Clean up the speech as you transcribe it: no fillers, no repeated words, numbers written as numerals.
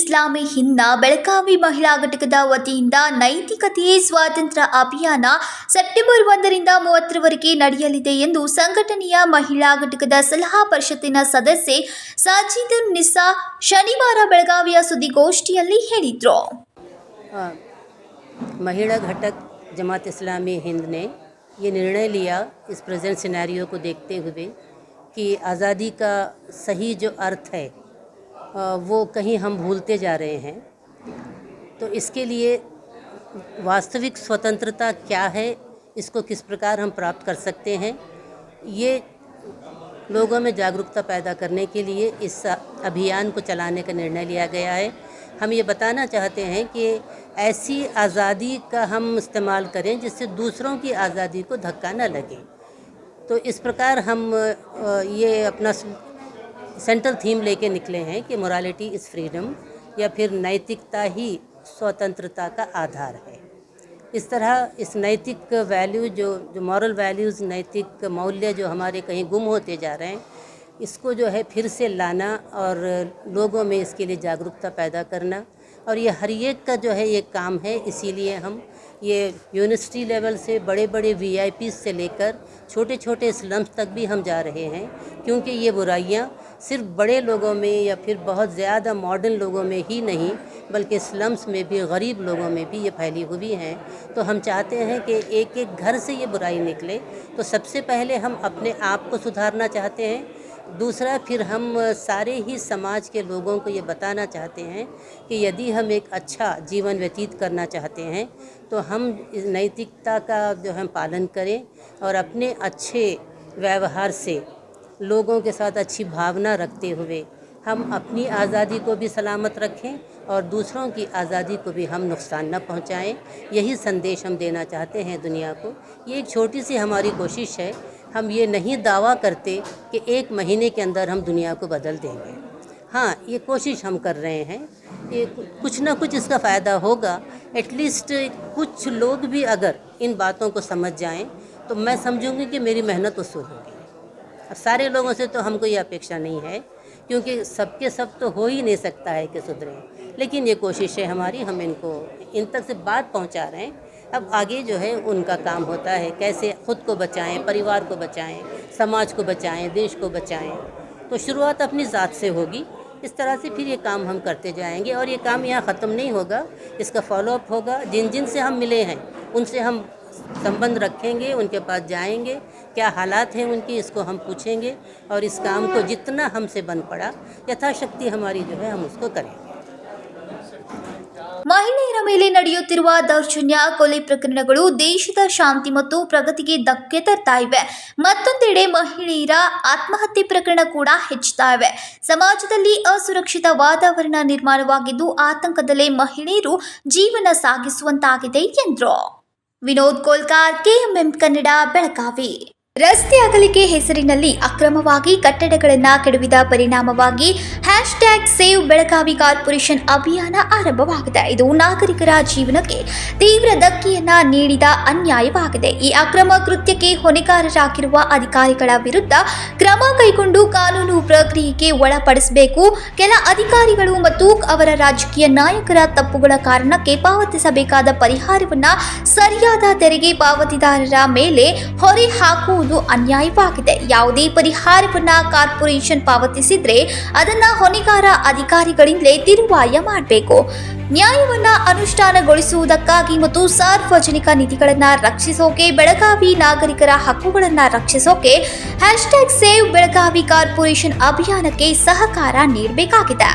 ಇಸ್ಲಾಮಿ ಹಿಂದ್ನ ಬೆಳಗಾವಿ ಮಹಿಳಾ ಘಟಕದ ವತಿಯಿಂದ ನೈತಿಕತೆಯೇ ಸ್ವಾತಂತ್ರ್ಯ ಅಭಿಯಾನ ಸೆಪ್ಟೆಂಬರ್ 1ರಿಂದ 30ರವರೆಗೆ ನಡೆಯಲಿದೆ ಎಂದು ಸಂಘಟನೆಯ ಮಹಿಳಾ ಘಟಕದ ಸಲಹಾ ಪರಿಷತ್ತಿನ ಸದಸ್ಯೆ ಸಾಜಿದುನ್ ನಿಸಾ ಶನಿವಾರ ಬೆಳಗಾವಿಯ ಸುದ್ದಿಗೋಷ್ಠಿಯಲ್ಲಿ ಹೇಳಿದರು। महिला घटक जमात इस्लामी हिंद ने ये निर्णय लिया इस प्रेजेंट सिनेरियो को देखते हुए कि आज़ादी का सही जो अर्थ है वो कहीं हम भूलते जा रहे हैं। तो इसके लिए वास्तविक स्वतंत्रता क्या है, इसको किस प्रकार हम प्राप्त कर सकते हैं, ये लोगों में जागरूकता पैदा करने के लिए इस अभियान को चलाने का निर्णय लिया गया है। हम ये बताना चाहते हैं कि ऐसी आज़ादी का हम इस्तेमाल करें जिससे दूसरों की आज़ादी को धक्का न लगे। तो इस प्रकार हम ये अपना सेंट्रल थीम लेके निकले हैं कि मोरालिटी इज़ फ्रीडम, या फिर नैतिकता ही स्वतंत्रता का आधार है। इस तरह इस नैतिक वैल्यू जो मॉरल वैल्यूज़, नैतिक मूल्य जो हमारे कहीं गुम होते जा रहे हैं, इसको जो है फिर से लाना और लोगों में इसके लिए जागरूकता पैदा करना, और ये हर एक का जो है ये काम है। इसीलिए हम ये यूनिवर्सिटी लेवल से बड़े बड़े VIP से लेकर छोटे छोटे स्लम्स तक भी हम जा रहे हैं, क्योंकि ये बुराइयाँ सिर्फ बड़े लोगों में या फिर बहुत ज़्यादा मॉडर्न लोगों में ही नहीं बल्कि स्लम्स में भी, गरीब लोगों में भी ये फैली हुई हैं। तो हम चाहते हैं कि एक एक घर से ये बुराई निकले। तो सबसे पहले हम अपने आप को सुधारना चाहते हैं, दूसरा फिर हम सारे ही समाज के लोगों को ये बताना चाहते हैं कि यदि हम एक अच्छा जीवन व्यतीत करना चाहते हैं तो हम इस नैतिकता का जो हम पालन करें और अपने अच्छे व्यवहार से लोगों के साथ अच्छी भावना रखते हुए हम अपनी आज़ादी को भी सलामत रखें और दूसरों की आज़ादी को भी हम नुकसान न पहुंचाएं। यही संदेश हम देना चाहते हैं दुनिया को। ये एक छोटी सी हमारी कोशिश है। हम ये नहीं दावा करते कि 1 महीने के अंदर हम दुनिया को बदल देंगे। हाँ, ये कोशिश हम कर रहे हैं, ये कुछ ना कुछ इसका फ़ायदा होगा। एटलीस्ट कुछ लोग भी अगर इन बातों को समझ जाएं तो मैं समझूंगी कि मेरी मेहनत वसूल होगी। और सारे लोगों से तो हमको ये अपेक्षा नहीं है, क्योंकि सबके सब तो हो ही नहीं सकता है कि सुधरें, लेकिन ये कोशिश है हमारी, हम इनको इन तक से बात पहुंचा रहे हैं। अब आगे जो है उनका काम होता है कैसे ख़ुद को बचाएं, परिवार को बचाएं, समाज को बचाएं, देश को बचाएं। तो शुरुआत अपनी ज़ात से होगी। इस तरह से फिर ये काम हम करते जाएंगे और ये काम यहाँ ख़त्म नहीं होगा, इसका फॉलोअप होगा। जिन जिन से हम मिले हैं उनसे हम संबंध रखेंगे, उनके पास जाएंगे, क्या हालात हैं उनकी इसको हम पूछेंगे, और इस काम को जितना हमसे बन पड़ा यथाशक्ति हमारी जो है हम उसको करेंगे। ಮಹಿಳೆಯರ ಮೇಲೆ ನಡೆಯುತ್ತಿರುವ ದೌರ್ಜನ್ಯ, ಕೊಲೆ ಪ್ರಕರಣಗಳು ದೇಶದ ಶಾಂತಿ ಮತ್ತು ಪ್ರಗತಿಗೆ ಧಕ್ಕೆ ತರ್ತಾ ಇವೆ. ಮತ್ತೊಂದೆಡೆ ಮಹಿಳೆಯರ ಆತ್ಮಹತ್ಯೆ ಪ್ರಕರಣ ಕೂಡ ಹೆಚ್ಚುತ್ತಾ ಇವೆ. ಸಮಾಜದಲ್ಲಿ ಅಸುರಕ್ಷಿತ ವಾತಾವರಣ ನಿರ್ಮಾಣವಾಗಿದ್ದು ಆತಂಕದಲ್ಲೇ ಮಹಿಳೆಯರು ಜೀವನ ಸಾಗಿಸುವಂತಾಗಿದೆ ಎಂದರು. ವಿನೋದ್ ಕೋಲ್ಕಾರ್, KMM ಕನ್ನಡ, ಬೆಳಗಾವಿ. ರಸ್ತೆ ಅಗಲಿಕೆ ಹೆಸರಿನಲ್ಲಿ ಅಕ್ರಮವಾಗಿ ಕಟ್ಟಡಗಳನ್ನು ಕೆಡವಿದ ಪರಿಣಾಮವಾಗಿ #ಸೇವ್ ಬೆಳಗಾವಿ ಕಾರ್ಪೊರೇಷನ್ ಅಭಿಯಾನ ಆರಂಭವಾಗಿದೆ. ಇದು ನಾಗರಿಕರ ಜೀವನಕ್ಕೆ ತೀವ್ರ ಧಕ್ಕೆಯನ್ನ ನೀಡಿದ ಅನ್ಯಾಯವಾಗಿದೆ. ಈ ಅಕ್ರಮ ಕೃತ್ಯಕ್ಕೆ ಹೊಣೆಗಾರರಾಗಿರುವ ಅಧಿಕಾರಿಗಳ ವಿರುದ್ಧ ಕ್ರಮ ಕೈಗೊಂಡು ಕಾನೂನು ಪ್ರಕ್ರಿಯೆಗೆ ಒಳಪಡಿಸಬೇಕು. ಕೆಲ ಅಧಿಕಾರಿಗಳು ಮತ್ತು ಅವರ ರಾಜಕೀಯ ನಾಯಕರ ತಪ್ಪುಗಳ ಕಾರಣಕ್ಕೆ ಪಾವತಿಸಬೇಕಾದ ಪರಿಹಾರವನ್ನ ಸರಿಯಾದ ತೆರಿಗೆ ಪಾವತಿದಾರರ ಮೇಲೆ ಹೊರೆ ಹಾಕುವುದು ಅನ್ಯಾಯವಾಗಿದೆ. ಯಾವುದೇ ಪರಿಹಾರವನ್ನ ಕಾರ್ಪೊರೇಷನ್ ಪಾವತಿಸಿದ್ರೆ ಅದನ್ನ ಹೊಣೆಗಾರ ಅಧಿಕಾರಿಗಳಿಂದಲೇ ತಿರುವಾಯ ಮಾಡಬೇಕು. ನ್ಯಾಯವನ್ನ ಅನುಷ್ಠಾನಗೊಳಿಸುವುದಕ್ಕಾಗಿ ಮತ್ತು ಸಾರ್ವಜನಿಕ ನಿಧಿಗಳನ್ನು ರಕ್ಷಿಸೋಕೆ, ಬೆಳಗಾವಿ ನಾಗರಿಕರ ಹಕ್ಕುಗಳನ್ನು ರಕ್ಷಿಸೋಕೆ #ಸೇವ್ ಬೆಳಗಾವಿ ಕಾರ್ಪೊರೇಷನ್ ಅಭಿಯಾನಕ್ಕೆ ಸಹಕಾರ ನೀಡಬೇಕಾಗಿದೆ.